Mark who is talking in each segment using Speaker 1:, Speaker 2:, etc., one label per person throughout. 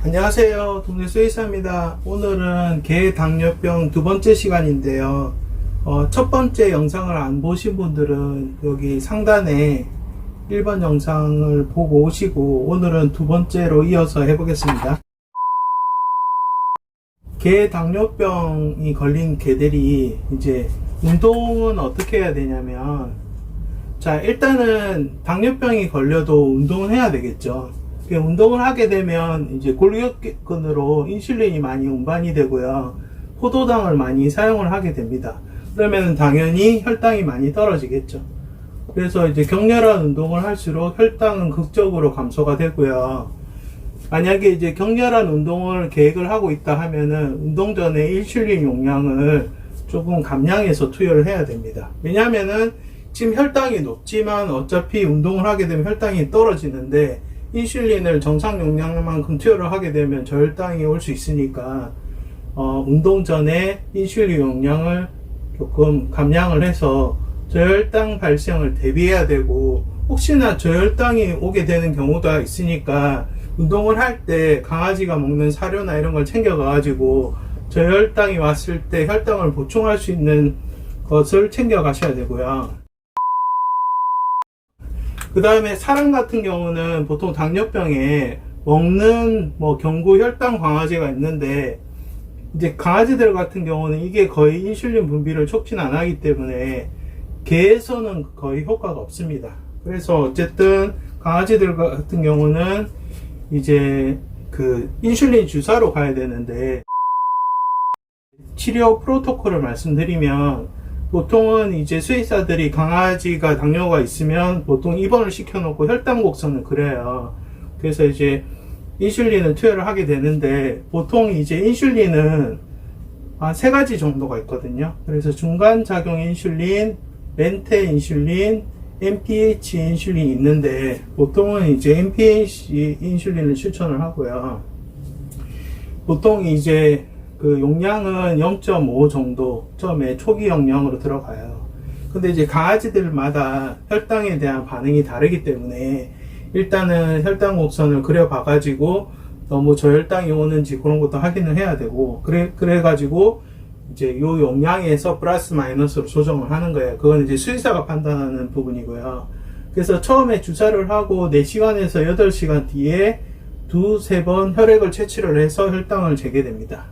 Speaker 1: 안녕하세요. 동네 수의사입니다. 오늘은 개당뇨병 두 번째 시간인데요. 첫 번째 영상을 안 보신 분들은 여기 상단에 1번 영상을 보고 오시고, 오늘은 두 번째로 이어서 해보겠습니다. 개당뇨병이 걸린 개들이 이제 운동은 어떻게 해야 되냐면, 자, 일단은 당뇨병이 걸려도 운동을 해야 되겠죠. 운동을 하게 되면 이제 골격근으로 인슐린이 많이 운반이 되고요, 포도당을 많이 사용을 하게 됩니다. 그러면 당연히 혈당이 많이 떨어지겠죠. 그래서 이제 격렬한 운동을 할수록 혈당은 극적으로 감소가 되고요. 만약에 이제 격렬한 운동을 계획을 하고 있다 하면은 운동 전에 인슐린 용량을 조금 감량해서 투여를 해야 됩니다. 왜냐면은 지금 혈당이 높지만 어차피 운동을 하게 되면 혈당이 떨어지는데, 인슐린을 정상 용량만큼 투여를 하게 되면 저혈당이 올 수 있으니까 운동 전에 인슐린 용량을 조금 감량을 해서 저혈당 발생을 대비해야 되고, 혹시나 저혈당이 오게 되는 경우가 있으니까 운동을 할 때 강아지가 먹는 사료나 이런 걸 챙겨 가지고 저혈당이 왔을 때 혈당을 보충할 수 있는 것을 챙겨 가셔야 되고요. 그 다음에 사람 같은 경우는 보통 당뇨병에 먹는 경구 혈당 강화제가 있는데, 이제 강아지들 같은 경우는 이게 거의 인슐린 분비를 촉진 안 하기 때문에 개에서는 거의 효과가 없습니다. 그래서 어쨌든 강아지들 같은 경우는 이제 그 인슐린 주사로 가야 되는데, 치료 프로토콜을 말씀드리면, 보통은 이제 수의사들이 강아지가 당뇨가 있으면 보통 입원을 시켜놓고 혈당 곡선을 그려요. 그래서 이제 인슐린을 투여를 하게 되는데, 보통 이제 인슐린은 한 3가지 정도가 있거든요. 그래서 중간작용 인슐린, 렌테 인슐린, NPH 인슐린이 있는데, 보통은 이제 NPH 인슐린을 추천을 하고요. 보통 이제 그 용량은 0.5 정도 처음에 초기 용량으로 들어가요. 근데 이제 강아지들마다 혈당에 대한 반응이 다르기 때문에 일단은 혈당 곡선을 그려봐 가지고 너무 저혈당이 오는지 그런 것도 확인을 해야 되고, 그래 가지고 이제 요 용량에서 플러스 마이너스로 조정을 하는 거예요. 그건 이제 수의사가 판단하는 부분이고요. 그래서 처음에 주사를 하고 4시간에서 8시간 뒤에 2-3번 혈액을 채취를 해서 혈당을 재게 됩니다.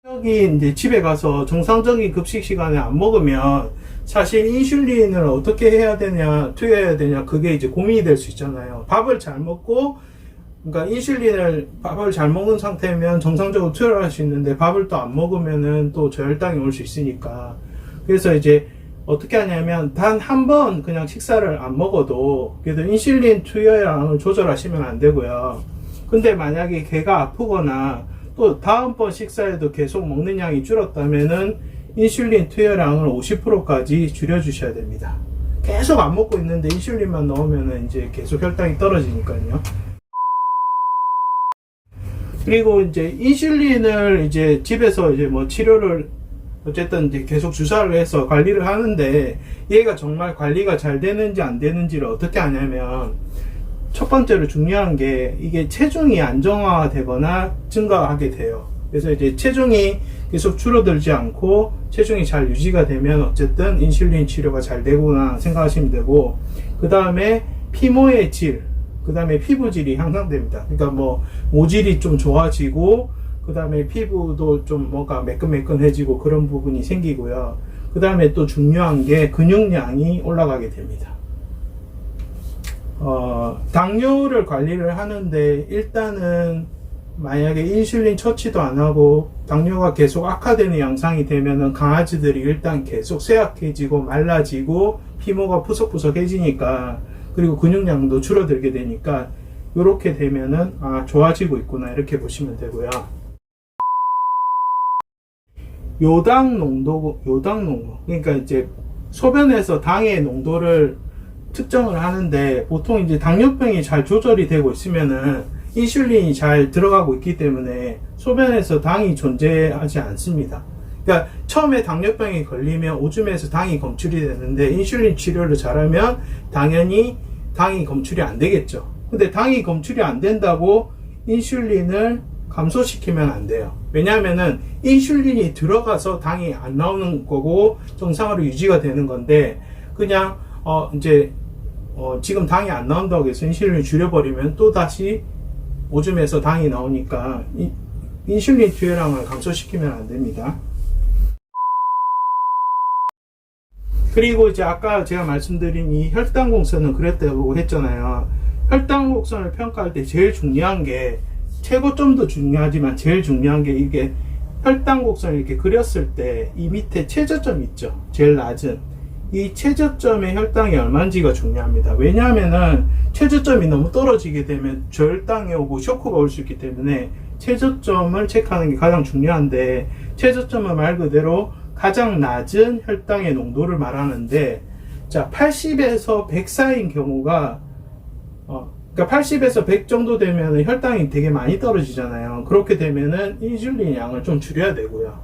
Speaker 1: 여기 이제 집에 가서 정상적인 급식 시간에 안 먹으면 사실 인슐린을 어떻게 해야 되냐, 투여해야 되냐, 그게 이제 고민이 될 수 있잖아요. 밥을 잘 먹고, 그러니까 밥을 잘 먹는 상태면 정상적으로 투여를 할 수 있는데, 밥을 또 안 먹으면은 또 저혈당이 올 수 있으니까. 그래서 이제 어떻게 하냐면 단 한 번 그냥 식사를 안 먹어도 그래도 인슐린 투여량을 조절하시면 안 되고요. 근데 만약에 개가 아프거나 또 다음번 식사에도 계속 먹는 양이 줄었다면은 인슐린 투여량을 50%까지 줄여주셔야 됩니다. 계속 안 먹고 있는데 인슐린만 넣으면은 이제 계속 혈당이 떨어지니까요. 그리고 이제 인슐린을 이제 집에서 이제 치료를 어쨌든 이제 계속 주사를 해서 관리를 하는데, 얘가 정말 관리가 잘 되는지 안 되는지를 어떻게 하냐면, 첫 번째로 중요한 게 이게 체중이 안정화되거나 증가하게 돼요. 그래서 이제 체중이 계속 줄어들지 않고 체중이 잘 유지가 되면 어쨌든 인슐린 치료가 잘 되구나 생각하시면 되고, 그 다음에 피모의 질, 그 다음에 피부질이 향상됩니다. 그러니까 모질이 좀 좋아지고, 그 다음에 피부도 좀 뭔가 매끈매끈해지고 그런 부분이 생기고요. 그 다음에 또 중요한 게 근육량이 올라가게 됩니다. 당뇨를 관리를 하는데 일단은 만약에 인슐린 처치도 안 하고 당뇨가 계속 악화되는 양상이 되면은 강아지들이 일단 계속 쇠약해지고 말라지고 피모가 푸석푸석해지니까, 그리고 근육량도 줄어들게 되니까 이렇게 되면은 좋아지고 있구나 이렇게 보시면 되고요. 요당 농도, 그러니까 이제 소변에서 당의 농도를 측정을 하는데, 보통 이제 당뇨병이 잘 조절이 되고 있으면은 인슐린이 잘 들어가고 있기 때문에 소변에서 당이 존재하지 않습니다. 그러니까 처음에 당뇨병이 걸리면 오줌에서 당이 검출이 되는데, 인슐린 치료를 잘하면 당연히 당이 검출이 안 되겠죠. 근데 당이 검출이 안 된다고 인슐린을 감소시키면 안 돼요. 왜냐하면은 인슐린이 들어가서 당이 안 나오는 거고 정상으로 유지가 되는 건데, 그냥 지금 당이 안 나온다고 해서 인슐린을 줄여버리면 또 다시 오줌에서 당이 나오니까 인슐린 투여량을 감소시키면 안 됩니다. 그리고 이제 아까 제가 말씀드린 이 혈당 곡선은 그랬다고 했잖아요. 혈당 곡선을 평가할 때 제일 중요한 게, 최고점도 중요하지만 제일 중요한 게, 이게 혈당 곡선을 이렇게 그렸을 때 이 밑에 최저점 있죠, 제일 낮은 이 최저점의 혈당이 얼마인지가 중요합니다. 왜냐하면은 최저점이 너무 떨어지게 되면 저혈당이 오고 쇼크가 올 수 있기 때문에 최저점을 체크하는 게 가장 중요한데, 최저점은 말 그대로 가장 낮은 혈당의 농도를 말하는데, 자, 80에서 100 사이인 경우가, 그러니까 80에서 100 정도 되면 혈당이 되게 많이 떨어지잖아요. 그렇게 되면은 인슐린 양을 좀 줄여야 되고요.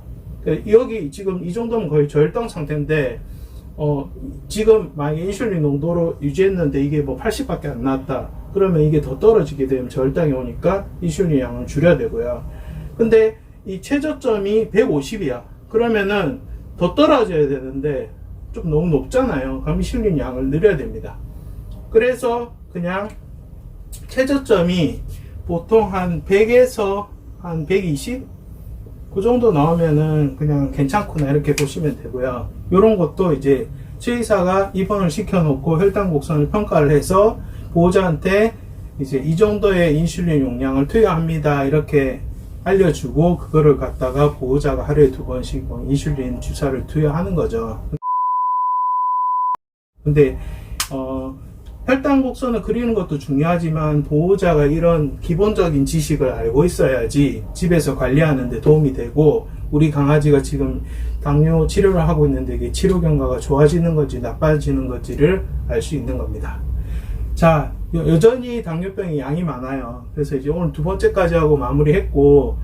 Speaker 1: 여기 지금 이 정도면 거의 저혈당 상태인데, 지금 만약에 인슐린 농도로 유지했는데 이게 뭐 80밖에 안 나왔다. 그러면 이게 더 떨어지게 되면 저혈당이 오니까 인슐린 양을 줄여야 되고요. 근데 이 최저점이 150이야. 그러면은 더 떨어져야 되는데 좀 너무 높잖아요. 그럼 인슐린 양을 늘려야 됩니다. 그래서 그냥 최저점이 보통 한 100에서 한 120? 그 정도 나오면은 그냥 괜찮구나 이렇게 보시면 되고요. 이런 것도 이제 수의사가 입원을 시켜놓고 혈당 곡선을 평가를 해서 보호자한테 이제 이 정도의 인슐린 용량을 투여합니다 이렇게 알려주고, 그거를 갖다가 보호자가 하루에 2번씩 인슐린 주사를 투여하는 거죠. 근데 혈당 곡선을 그리는 것도 중요하지만 보호자가 이런 기본적인 지식을 알고 있어야지 집에서 관리하는 데 도움이 되고, 우리 강아지가 지금 당뇨 치료를 하고 있는데 이게 치료 경과가 좋아지는 건지 나빠지는 건지를 알 수 있는 겁니다. 자, 여전히 당뇨병이 양이 많아요. 그래서 이제 오늘 2번째까지 하고 마무리했고,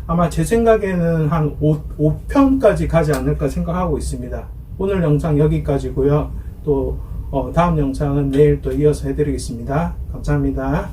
Speaker 1: 아마 제 생각에는 한 5편까지 가지 않을까 생각하고 있습니다. 오늘 영상 여기까지고요. 또 다음 영상은 내일 또 이어서 해드리겠습니다. 감사합니다.